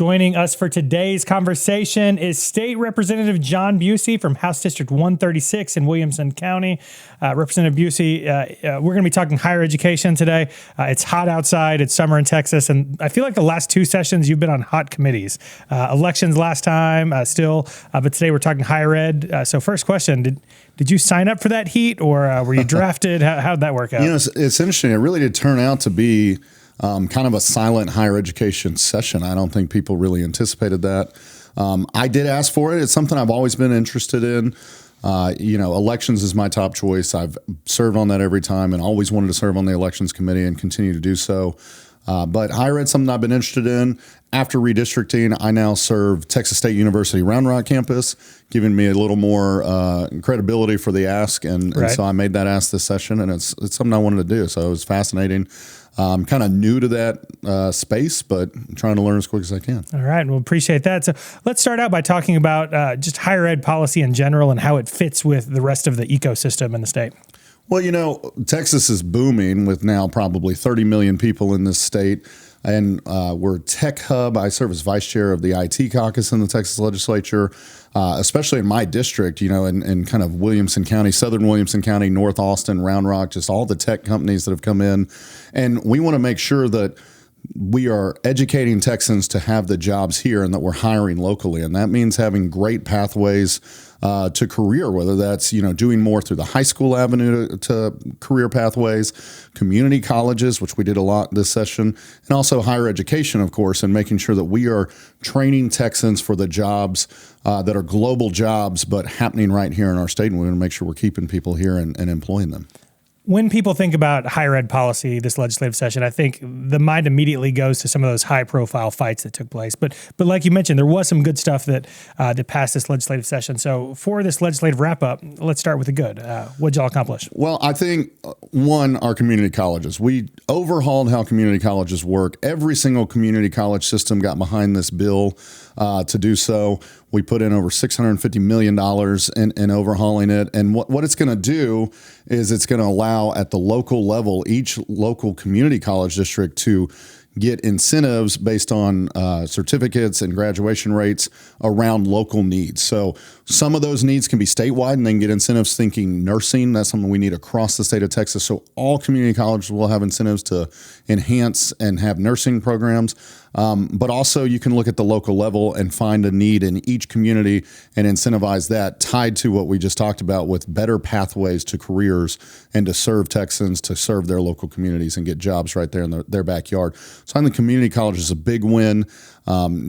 Joining us for today's conversation is State Representative John Bucy from House District 136 in Williamson County. Representative Bucy, we're going to be talking higher education today. It's hot outside. It's summer in Texas. And I feel like the last two sessions you've been on hot committees. Elections last time, but today we're talking higher ed. So first question, did you sign up for that heat or were you drafted? How'd that work out? It's interesting. It really did turn out to be kind of a silent higher education session. I don't think people really anticipated that. I did ask for it. It's something I've always been interested in. Elections is my top choice. I've served on that every time and always wanted to serve on the elections committee and continue to do so. But higher ed is something I've been interested in. After redistricting, I now serve Texas State University Round Rock campus, giving me a little more credibility for the ask. And so I made that ask this session, and it's something I wanted to do. So it was fascinating. I'm kind of new to that space, but I'm trying to learn as quick as I can. All right. Well, appreciate that. So let's start out by talking about just higher ed policy in general and how it fits with the rest of the ecosystem in the state. Well, Texas is booming with now probably 30 million people in this state. And we're a tech hub. I serve as vice chair of the IT caucus in the Texas Legislature, especially in my district, in kind of Williamson County, southern Williamson County, North Austin, Round Rock, just all the tech companies that have come in. And we want to make sure that we are educating Texans to have the jobs here and that we're hiring locally. And that means having great pathways to career, whether that's, doing more through the high school avenue to career pathways, community colleges, which we did a lot this session, and also higher education, of course, and making sure that we are training Texans for the jobs that are global jobs, but happening right here in our state. And we want to make sure we're keeping people here and employing them. When people think about higher ed policy this legislative session, I think the mind immediately goes to some of those high-profile fights that took place. But like you mentioned, there was some good stuff that passed this legislative session. So for this legislative wrap-up, let's start with the good. What'd y'all accomplish? Well, I think, one, our community colleges. We overhauled how community colleges work. Every single community college system got behind this bill to do so. We put in over $650 million in overhauling it. And what it's going to do is it's going to allow at the local level, each local community college district to get incentives based on certificates and graduation rates around local needs. So some of those needs can be statewide and then get incentives thinking nursing. That's something we need across the state of Texas. So all community colleges will have incentives to enhance and have nursing programs. But also you can look at the local level and find a need in each community and incentivize that tied to what we just talked about with better pathways to careers and to serve Texans, to serve their local communities and get jobs right there in their backyard. So I think the community college is a big win.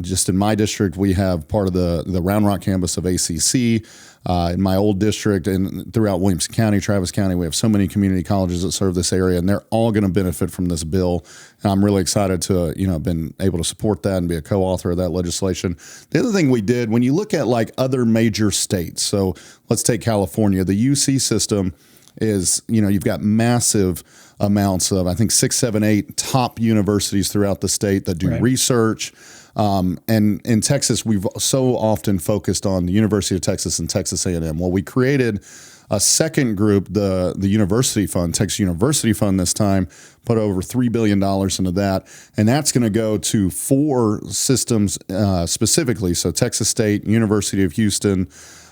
Just in my district, we have part of the Round Rock campus of ACC. In my old district and throughout Williamson County, Travis County, we have so many community colleges that serve this area, and they're all going to benefit from this bill. And I'm really excited to, have been able to support that and be a co-author of that legislation. The other thing we did, when you look at like other major states, so let's take California, the UC system is, you've got massive amounts of, I think 6, 7, 8 top universities throughout the state that do research. And in Texas, we've so often focused on the University of Texas and Texas A&M. Well, we created a second group, the University Fund, Texas University Fund this time, put over $3 billion into that. And that's going to go to 4 systems specifically. So Texas State, University of Houston,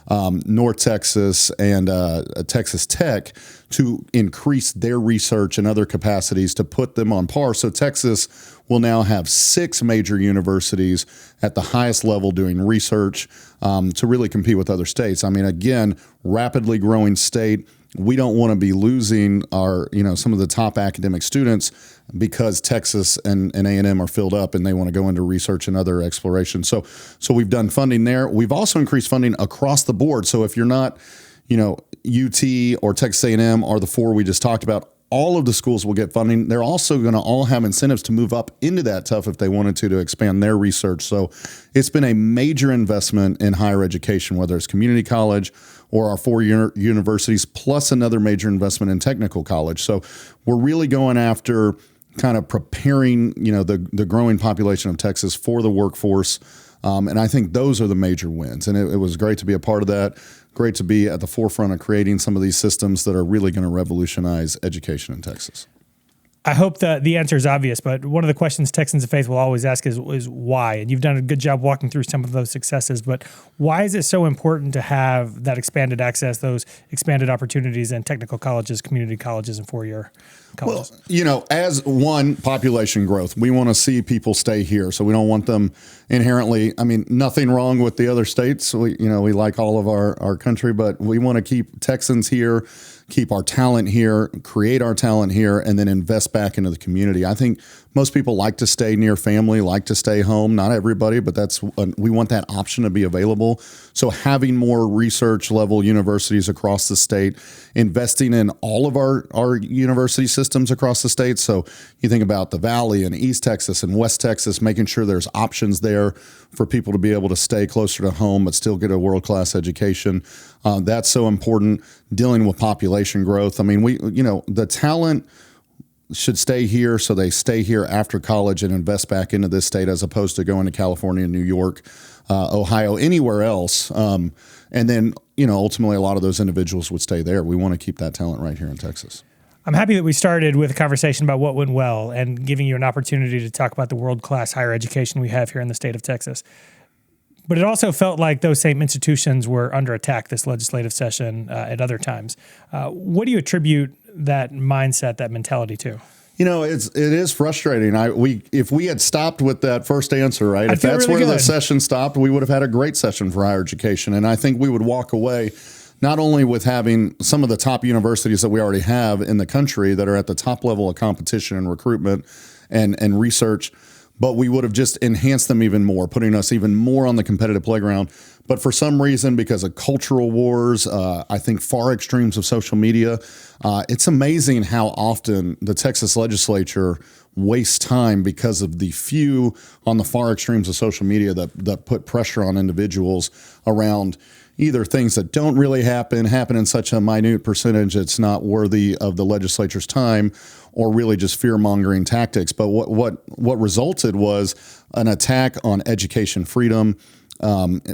North Texas, and Texas Tech to increase their research and other capacities to put them on par. So Texas will now have 6 major universities at the highest level doing research to really compete with other states. I mean, again, rapidly growing state. We don't want to be losing our, some of the top academic students because Texas and A&M are filled up and they want to go into research and other exploration. So we've done funding there. We've also increased funding across the board. So if you're not, UT or Texas A&M are the 4 we just talked about, all of the schools will get funding. They're also going to all have incentives to move up into that tough if they wanted to expand their research. So it's been a major investment in higher education, whether it's community college or our 4 universities, plus another major investment in technical college. So we're really going after kind of preparing, the growing population of Texas for the workforce. And I think those are the major wins. And it was great to be a part of that. Great to be at the forefront of creating some of these systems that are really going to revolutionize education in Texas. I hope the answer is obvious, but one of the questions Texans of Faith will always ask is why? And you've done a good job walking through some of those successes, but why is it so important to have that expanded access, those expanded opportunities in technical colleges, community colleges, and four-year colleges? Well, as one, population growth. We want to see people stay here, so we don't want them inherently. I mean, nothing wrong with the other states. We like all of our country, but we want to keep Texans here, keep our talent here, create our talent here, and then invest back into the community. I think most people like to stay near family, like to stay home. Not everybody, but we want that option to be available. So having more research level universities across the state, investing in all of our university systems across the state. So you think about the Valley and East Texas and West Texas, making sure there's options there for people to be able to stay closer to home but still get a world-class education. That's so important. Dealing with population growth. I mean, the talent should stay here, so they stay here after college and invest back into this state as opposed to going to California, New York, Ohio, anywhere else. And then, ultimately a lot of those individuals would stay there. We want to keep that talent right here in Texas. I'm happy that we started with a conversation about what went well and giving you an opportunity to talk about the world-class higher education we have here in the state of Texas. But it also felt like those same institutions were under attack this legislative session at other times. What do you attribute that mindset, that mentality to? It is frustrating. If we had stopped with that first answer, right? If that's really where good. the session stopped, we would have had a great session for higher education. And I think we would walk away not only with having some of the top universities that we already have in the country that are at the top level of competition and recruitment and research, but we would have just enhanced them even more, putting us even more on the competitive playground. But for some reason, because of cultural wars, I think far extremes of social media, it's amazing how often the Texas legislature wastes time because of the few on the far extremes of social media that put pressure on individuals around either things that don't really happen in such a minute percentage it's not worthy of the legislature's time, or really just fear-mongering tactics. But what resulted was an attack on education freedom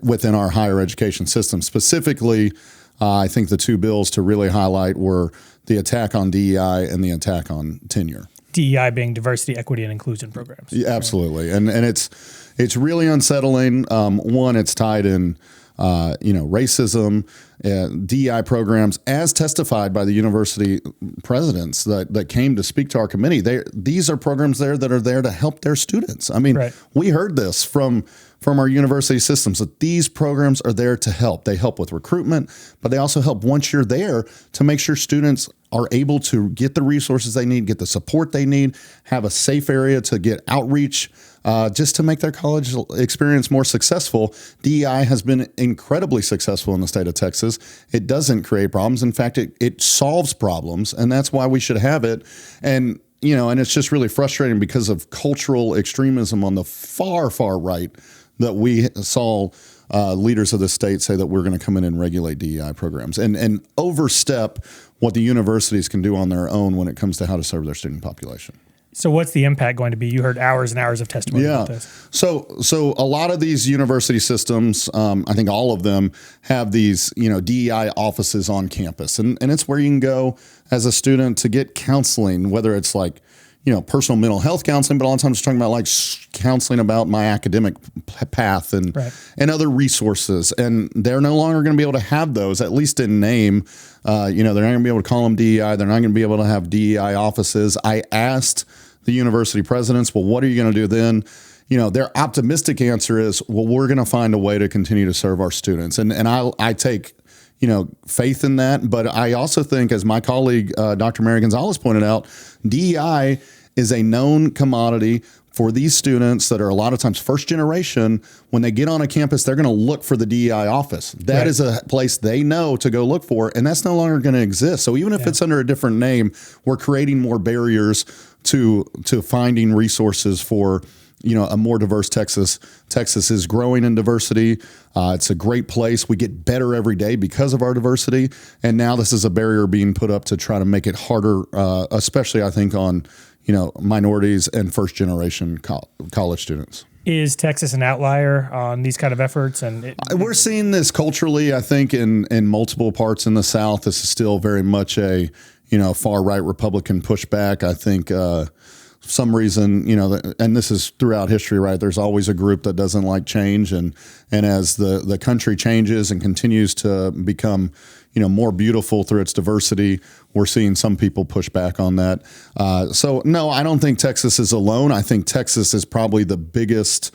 within our higher education system. Specifically, I think the two bills to really highlight were the attack on DEI and the attack on tenure. DEI being diversity, equity, and inclusion programs. Yeah, absolutely. And it's really unsettling. One, it's tied in racism, DEI programs, as testified by the university presidents that came to speak to our committee. These are programs there that are there to help their students. I mean, We heard this from our university systems, that these programs are there to help. They help with recruitment, but they also help once you're there to make sure students are able to get the resources they need, get the support they need, have a safe area to get outreach, just to make their college experience more successful. DEI has been incredibly successful in the state of Texas. It doesn't create problems. In fact, it solves problems, and that's why we should have it. And it's just really frustrating because of cultural extremism on the far, far right that we saw leaders of the state say that we're going to come in and regulate DEI programs and overstep what the universities can do on their own when it comes to how to serve their student population. So what's the impact going to be? You heard hours and hours of testimony about this. So a lot of these university systems, I think all of them have these, DEI offices on campus. And it's where you can go as a student to get counseling, whether it's like, personal mental health counseling, but a lot of times we're talking about like counseling about my academic path and other resources. And they're no longer going to be able to have those, at least in name. They're not going to be able to call them DEI. They're not going to be able to have DEI offices. I asked the university presidents, well, what are you going to do then? Their optimistic answer is, well, we're going to find a way to continue to serve our students. And I take, faith in that. But I also think, as my colleague, Dr. Mary Gonzalez pointed out, DEI is a known commodity for these students that are a lot of times first generation. When they get on a campus, they're going to look for the DEI office. That is a place they know to go look for, and that's no longer going to exist. So even if it's under a different name, we're creating more barriers to finding resources for a more diverse Texas. Texas is growing in diversity. It's a great place. We get better every day because of our diversity. And now this is a barrier being put up to try to make it harder, especially I think on, minorities and first generation college students. Is Texas an outlier on these kind of efforts? And we're seeing this culturally, I think, in multiple parts in the South. This is still very much a far right Republican pushback. I think some reason, and this is throughout history, right? There's always a group that doesn't like change, and as the country changes and continues to become, more beautiful through its diversity, we're seeing some people push back on that. So no, I don't think Texas is alone. I think Texas is probably the biggest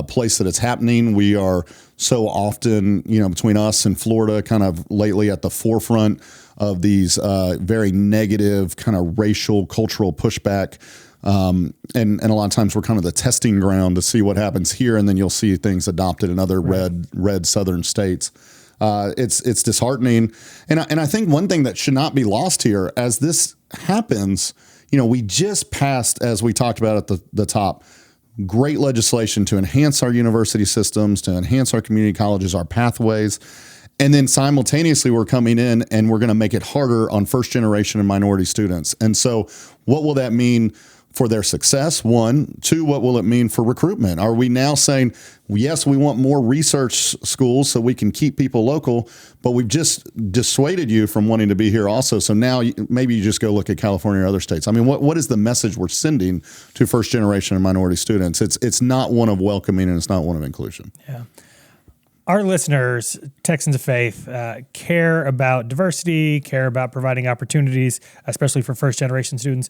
place that it's happening. We are so often, between us and Florida, kind of lately at the forefront of these very negative kind of racial, cultural pushback. And a lot of times we're kind of the testing ground to see what happens here, and then you'll see things adopted in other red southern states. It's disheartening, and I think one thing that should not be lost here as this happens, we just passed, as we talked about at the top, great legislation to enhance our university systems, to enhance our community colleges, our pathways. And then simultaneously, we're coming in and we're going to make it harder on first generation and minority students. And so what will that mean for their success? One. Two, what will it mean for recruitment? Are we now saying, yes, we want more research schools so we can keep people local, but we've just dissuaded you from wanting to be here also. So now maybe you just go look at California or other states. I mean, what is the message we're sending to first generation and minority students? It's not one of welcoming, and it's not one of inclusion. Yeah. Our listeners, Texans of Faith, care about diversity, care about providing opportunities, especially for first generation students.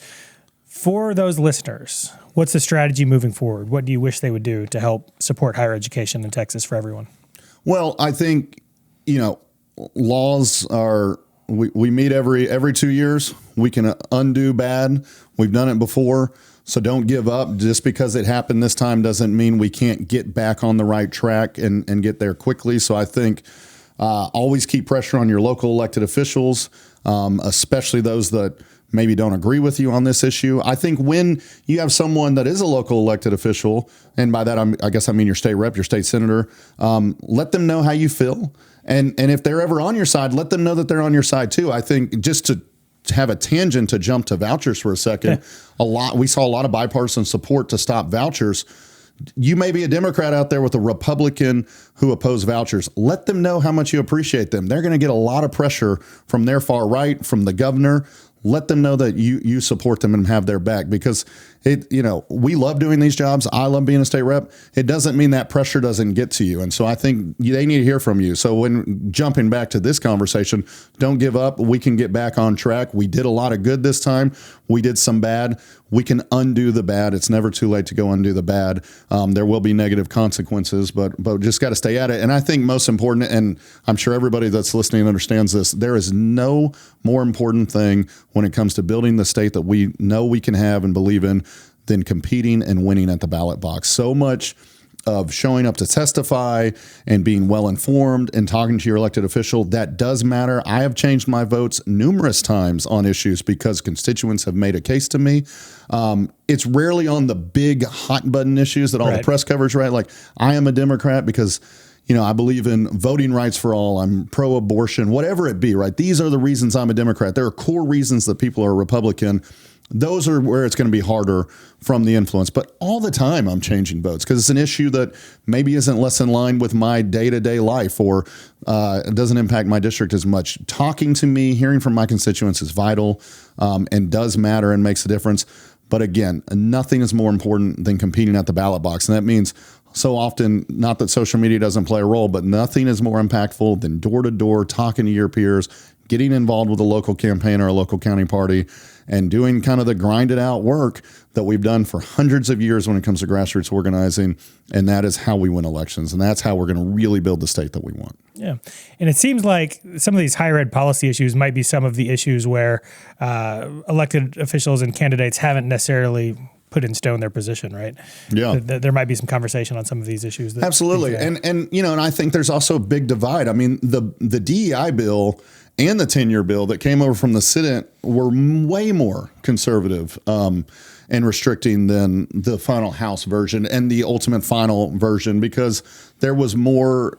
For those listeners, what's the strategy moving forward? What do you wish they would do to help support higher education in Texas for everyone? Well, I think, laws are, we meet every 2 years. We can undo bad. We've done it before. So don't give up. Just because it happened this time doesn't mean we can't get back on the right track and get there quickly. So I think always keep pressure on your local elected officials, especially those that maybe don't agree with you on this issue. I think when you have someone that is a local elected official, and by that I guess I mean your state rep, your state senator, let them know how you feel. And if they're ever on your side, let them know that they're on your side too. I think just to have a tangent to jump to vouchers for a second, we saw a lot of bipartisan support to stop vouchers. You may be a Democrat out there with a Republican who oppose vouchers. Let them know how much you appreciate them. They're going to get a lot of pressure from their far right, from the governor. Let them know that you support them and have their back, because we love doing these jobs. I love being a state rep. It doesn't mean that pressure doesn't get to you. And so I think they need to hear from you. So when jumping back to this conversation, don't give up. We can get back on track. We did a lot of good this time. We did some bad. We can undo the bad. It's never too late to go undo the bad. There will be negative consequences, but just got to stay at it. And I think most important, and I'm sure everybody that's listening understands this, there is no more important thing when it comes to building the state that we know we can have and believe in than competing and winning at the ballot box. So much of showing up to testify and being well informed and talking to your elected official, that does matter. I have changed my votes numerous times on issues because constituents have made a case to me. It's rarely on the big hot button issues that all the press covers, right? Like, I am a Democrat because I believe in voting rights for all. I'm pro-abortion, whatever it be, right? These are the reasons I'm a Democrat. There are core reasons that people are Republican. Those are where it's going to be harder from the influence. But all the time I'm changing votes because it's an issue that maybe isn't less in line with my day-to-day life, or it doesn't impact my district as much. Talking to me, hearing from my constituents is vital and does matter and makes a difference. But again, nothing is more important than competing at the ballot box. And that means so often, not that social media doesn't play a role, but nothing is more impactful than door-to-door, talking to your peers, getting involved with a local campaign or a local county party, and doing kind of the grinded out work that we've done for hundreds of years when it comes to grassroots organizing. And that is how we win elections. And that's how we're going to really build the state that we want. Yeah. And it seems like some of these higher ed policy issues might be some of the issues where elected officials and candidates haven't necessarily put in stone their position, right? Yeah. There might be some conversation on some of these issues. Absolutely. And I think there's also a big divide. I mean, the DEI bill and the 10-year bill that came over from the Senate were way more conservative and restricting than the final House version and the ultimate final version, because there was more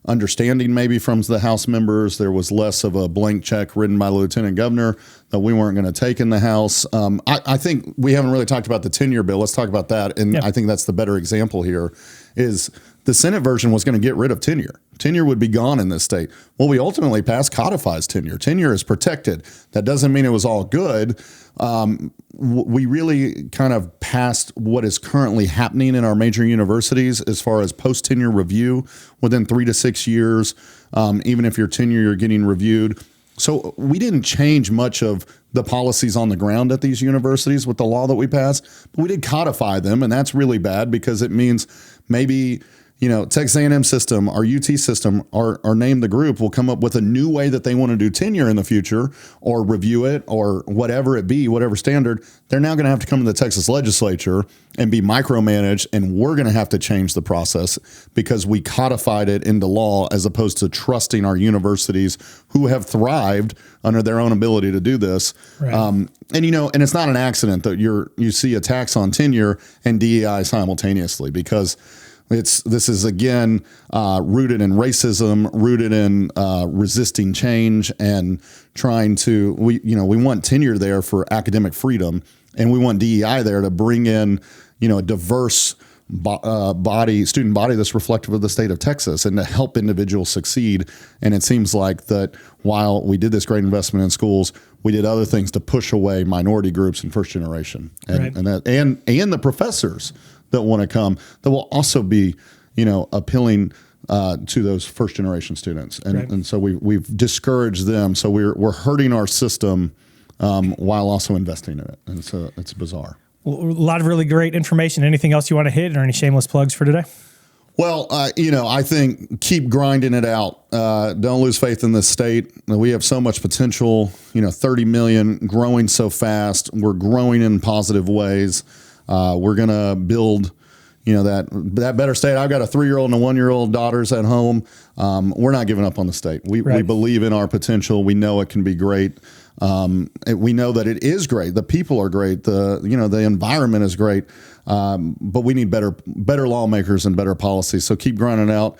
understanding maybe from the House members. There was less of a blank check written by the Lieutenant Governor that we weren't going to take in the House. I think we haven't really talked about the 10-year bill. Let's talk about that. And I think that's the better example here is the Senate version was going to get rid of tenure. Tenure would be gone in this state. What we ultimately passed codifies tenure. Tenure is protected. That doesn't mean it was all good. We really kind of passed what is currently happening in our major universities as far as post-tenure review within 3 to 6 years. Even if your tenure, you're getting reviewed. So we didn't change much of the policies on the ground at these universities with the law that we passed, but we did codify them, and that's really bad because it means maybe, Texas A&M system, our UT system, our name the group will come up with a new way that they want to do tenure in the future or review it or whatever it be, whatever standard. They're now going to have to come to the Texas Legislature and be micromanaged, and we're going to have to change the process because we codified it into law as opposed to trusting our universities who have thrived under their own ability to do this. Right. And it's not an accident that you see attacks on tenure and DEI simultaneously because this is again rooted in racism, rooted in resisting change and trying to we want tenure there for academic freedom, and we want DEI there to bring in a diverse student body that's reflective of the state of Texas and to help individuals succeed. And it seems like that while we did this great investment in schools, we did other things to push away minority groups and first generation and the professors that want to come that will also be, appealing to those first generation students. And so we've discouraged them. So we're hurting our system while also investing in it. And so it's bizarre. Well, a lot of really great information. Anything else you want to hit or any shameless plugs for today? Well, I think keep grinding it out. Don't lose faith in this state. We have so much potential, 30 million, growing so fast. We're growing in positive ways. We're going to build, that better state. I've got a 3-year-old and a 1-year-old daughters at home. We're not giving up on the state. We believe in our potential. We know it can be great. We know that it is great. The people are great. The environment is great. But we need better lawmakers and better policies. So keep grinding out.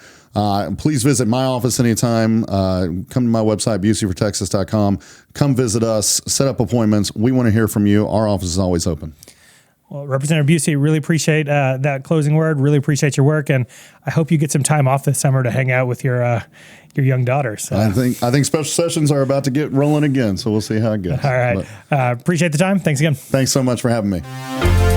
Please visit my office anytime. Come to my website, bucyfortexas.com. Come visit us, set up appointments. We want to hear from you. Our office is always open. Well, Representative Bucy, really appreciate that closing word. Really appreciate your work, and I hope you get some time off this summer to hang out with your young daughters. I think special sessions are about to get rolling again, so we'll see how it goes. All right. Appreciate the time. Thanks again. Thanks so much for having me.